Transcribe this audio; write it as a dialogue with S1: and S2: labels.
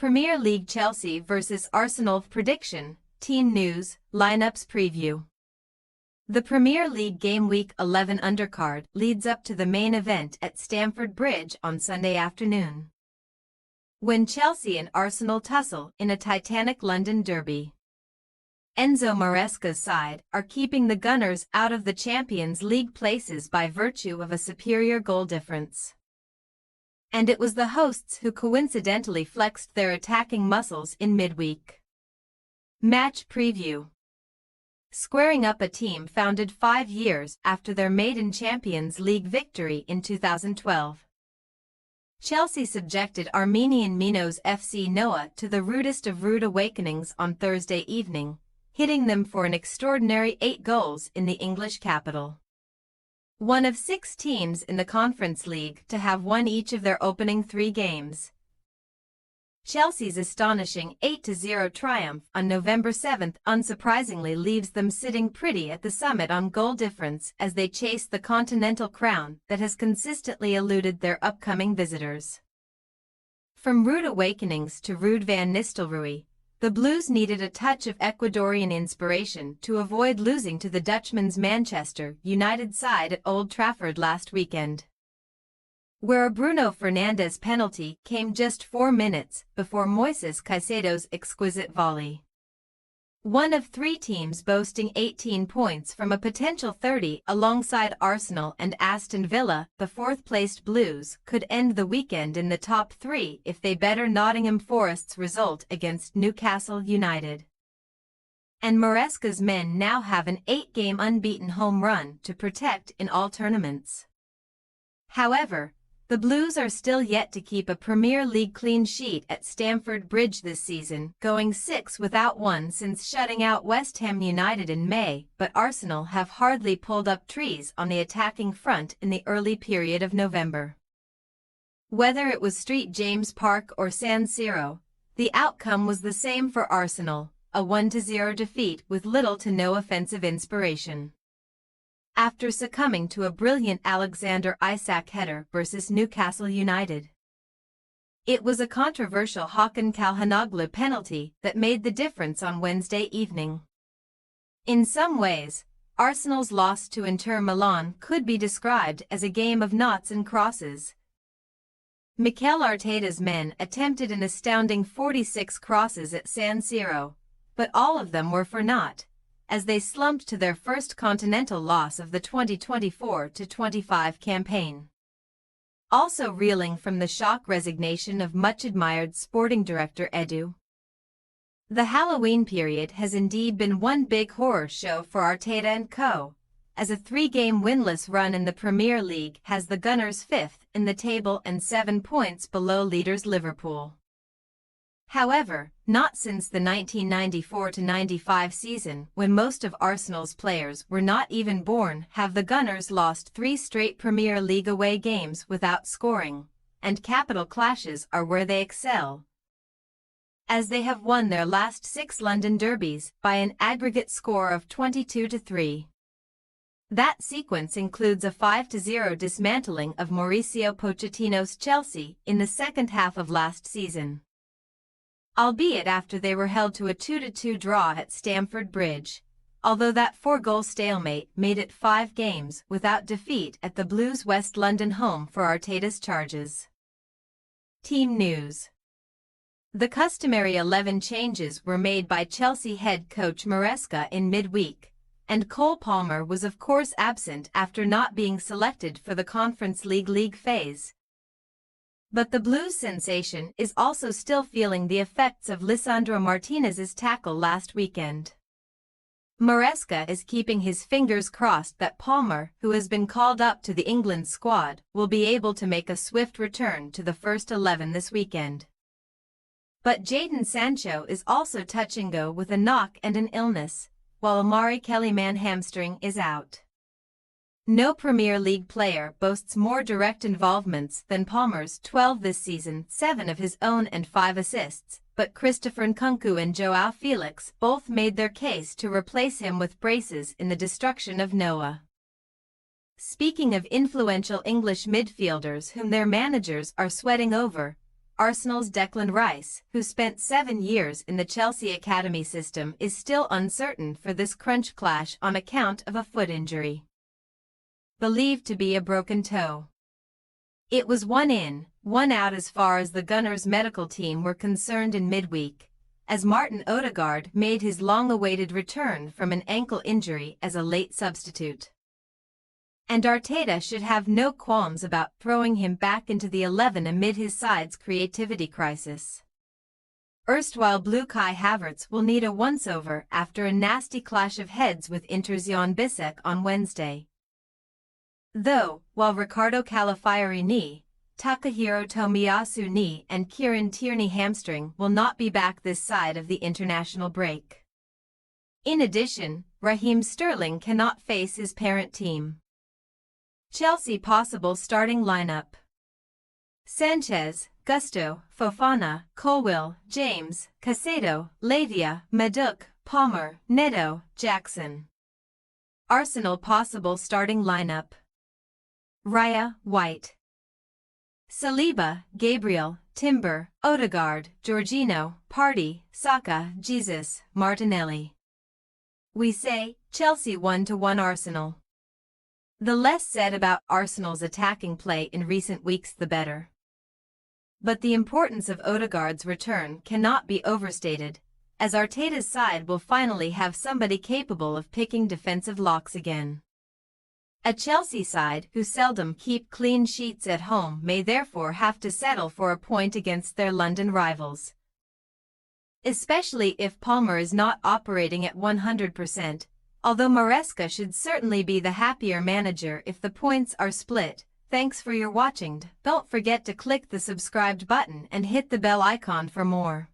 S1: Premier League Chelsea vs Arsenal prediction, team news, lineups preview. The Premier League Game Week 11 undercard leads up to the main event at Stamford Bridge on Sunday afternoon, when Chelsea and Arsenal tussle in a titanic London derby. Enzo Maresca's side are keeping the Gunners out of the Champions League places by virtue of a superior goal difference. And it was the hosts who coincidentally flexed their attacking muscles in midweek. Match preview. Squaring up a team founded 5 years after their maiden Champions League victory in 2012. Chelsea subjected Armenian Minos FC Noah to the rudest of rude awakenings on Thursday evening, hitting them for an extraordinary 8 goals in the English capital. One of 6 teams in the Conference League to have won each of their opening 3 games. Chelsea's astonishing 8-0 triumph on November 7 unsurprisingly leaves them sitting pretty at the summit on goal difference as they chase the continental crown that has consistently eluded their upcoming visitors. From rude awakenings to Ruud van Nistelrooy, the Blues needed a touch of Ecuadorian inspiration to avoid losing to the Dutchman's Manchester United side at Old Trafford last weekend, where a Bruno Fernandes penalty came just 4 minutes before Moises Caicedo's exquisite volley. One of 3 teams boasting 18 points from a potential 30 alongside Arsenal and Aston Villa, the 4th-placed Blues could end the weekend in the top 3 if they better Nottingham Forest's result against Newcastle United. And Maresca's men now have an 8-game unbeaten home run to protect in all tournaments. However, the Blues are still yet to keep a Premier League clean sheet at Stamford Bridge this season, going 6 without one since shutting out West Ham United in May, but Arsenal have hardly pulled up trees on the attacking front in the early period of November. Whether it was St James Park or San Siro, the outcome was the same for Arsenal, a 1-0 defeat with little to no offensive inspiration, after succumbing to a brilliant Alexander Isak header versus Newcastle United. It was a controversial Hakan Çalhanoğlu penalty that made the difference on Wednesday evening. In some ways, Arsenal's loss to Inter Milan could be described as a game of noughts and crosses. Mikel Arteta's men attempted an astounding 46 crosses at San Siro, but all of them were for naught, as they slumped to their first continental loss of the 2024-25 campaign. Also reeling from the shock resignation of much-admired sporting director Edu. The Halloween period has indeed been one big horror show for Arteta and co., as a 3-game winless run in the Premier League has the Gunners 5th in the table and 7 points below leaders Liverpool. However, not since the 1994-95 season, when most of Arsenal's players were not even born, have the Gunners lost 3 straight Premier League away games without scoring, and capital clashes are where they excel, as they have won their last 6 London derbies by an aggregate score of 22-3. That sequence includes a 5-0 dismantling of Mauricio Pochettino's Chelsea in the second half of last season, albeit after they were held to a 2-2 draw at Stamford Bridge, although that 4-goal stalemate made it 5 games without defeat at the Blues' West London home for Arteta's charges. Team news. The customary 11 changes were made by Chelsea head coach Maresca in midweek, and Cole Palmer was of course absent after not being selected for the Conference League phase. But the Blues sensation is also still feeling the effects of Lisandro Martinez's tackle last weekend. Maresca is keeping his fingers crossed that Palmer, who has been called up to the England squad, will be able to make a swift return to the first 11 this weekend. But Jadon Sancho is also touch and go with a knock and an illness, while Amari Kellyman hamstring is out. No Premier League player boasts more direct involvements than Palmer's 12 this season, 7 of his own and 5 assists, but Christopher Nkunku and Joao Felix both made their case to replace him with braces in the destruction of Noah. Speaking of influential English midfielders whom their managers are sweating over, Arsenal's Declan Rice, who spent 7 years in the Chelsea academy system, is still uncertain for this crunch clash on account of a foot injury, believed to be a broken toe. It was 1 in, 1 out as far as the Gunners' medical team were concerned in midweek, as Martin Odegaard made his long-awaited return from an ankle injury as a late substitute. And Arteta should have no qualms about throwing him back into the 11 amid his side's creativity crisis. Erstwhile Blue Kai Havertz will need a once-over after a nasty clash of heads with Inter's Jan Bissek on Wednesday. Though, while Ricardo Calafiori knee, Takahiro Tomiyasu knee and Kieran Tierney hamstring will not be back this side of the international break. In addition, Raheem Sterling cannot face his parent team. Chelsea possible starting lineup: Sanchez, Gusto, Fofana, Colwill, James, Caicedo, Lavia, Madueke, Palmer, Neto, Jackson. Arsenal possible starting lineup: Raya, White, Saliba, Gabriel, Timber, Odegaard, Jorginho, Partey, Saka, Jesus, Martinelli. We say, Chelsea 1-1 Arsenal. The less said about Arsenal's attacking play in recent weeks the better. But the importance of Odegaard's return cannot be overstated, as Arteta's side will finally have somebody capable of picking defensive locks again. A Chelsea side who seldom keep clean sheets at home may therefore have to settle for a point against their London rivals. Especially if Palmer is not operating at 100%, although Maresca should certainly be the happier manager if the points are split. Thanks for your watching. Don't forget to click the subscribed button and hit the bell icon for more.